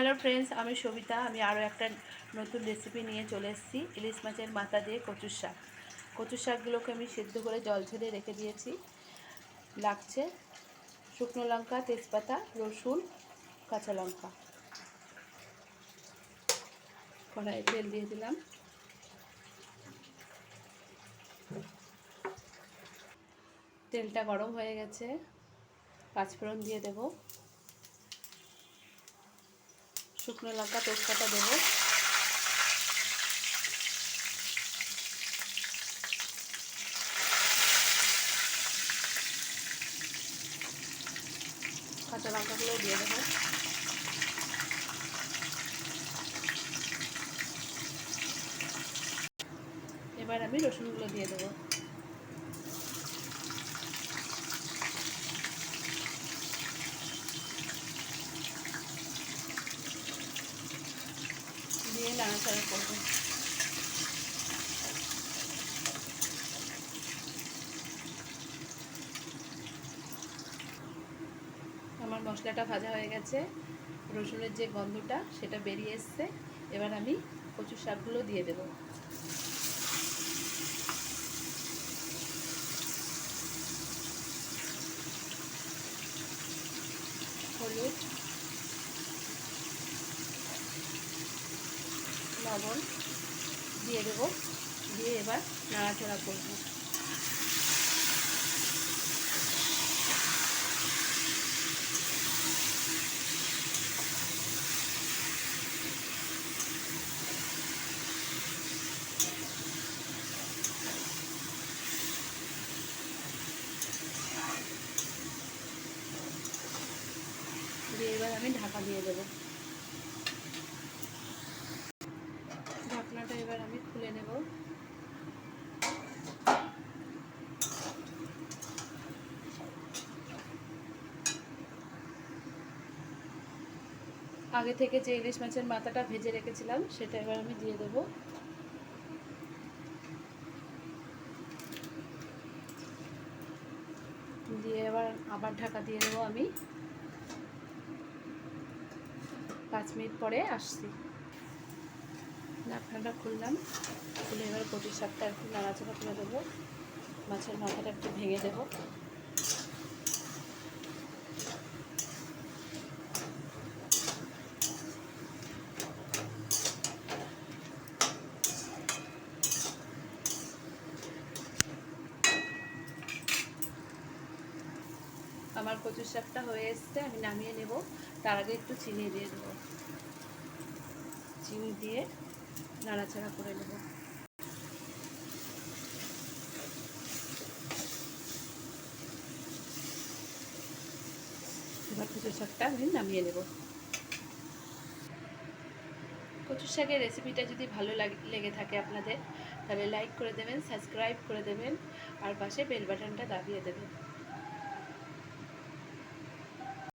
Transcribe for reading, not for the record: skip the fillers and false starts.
Hello friends, আমি সবিতা। আমি আরও একটা নতুন রেসিপি নিয়ে চলে এসেছি। ইলিশ মাছের মাথা দিয়ে কচুর শাক। কচুর শাকগুলোকে আমি সেদ্ধ করে জল ঝরিয়ে রেখে দিয়েছি। লাগছে শুকনো লঙ্কা, তেজপাতা, রসুন, কাঁচা লঙ্কা। কড়াইয়ে তেল দিয়ে দিলাম। তেলটা গরম হয়ে গেছে, পাঁচফোড়ন দিয়ে দেব, শুকনো লঙ্কা, তেজপাতা দেবো, কাঁচা লঙ্কাগুলো দিয়ে দেবো। এবার আমি রসুনগুলো দিয়ে দেবো। দিয়ে নাড়াচাড়া করবো। আমার মশলাটা ভাজা হয়ে গেছে, রসুনের যে গন্ধটা সেটা বেরিয়ে এসছে। এবার আমি কচুর শাকগুলো দিয়ে দেব। হলুদ, লবণ দিয়ে দেব, দিয়ে এবার নাড়াচাড়া করব। দিয়ে এবার আমি ঢাকা দিয়ে দেব। ঢাকনাটা এবার আমি খুলে নেব। আগে থেকে যে ইলিশ মাছের মাথাটা ভেজে রেখেছিলাম সেটা এবার আমি দিয়ে দেব। দিয়ে এবার আবার ঢাকা দিয়ে দেবো আমি। 5 মিনিট পরে আসছি। ঢাকনাটা খুললাম, খুলে এবার কচুর শাকটা একটু নাড়াচাড়া করে দেবো। মাছের মাথাটা একটু ভেঙে দেবো। আমার কচুর শাকটা হয়ে এসছে, আমি নামিয়ে নেব। তার আগে একটু চিনি দিয়ে দেবো। চিনি দিয়ে নাড়াচাড়া করে নেব। এবার কচুর শাকটা আমি নামিয়ে নেব। কচুর শাকের রেসিপিটা যদি ভালো লেগে থাকে আপনাদের, তাহলে লাইক করে দেবেন, সাবস্ক্রাইব করে দেবেন, আর পাশে বেল বাটনটা দাবিয়ে দেবেন।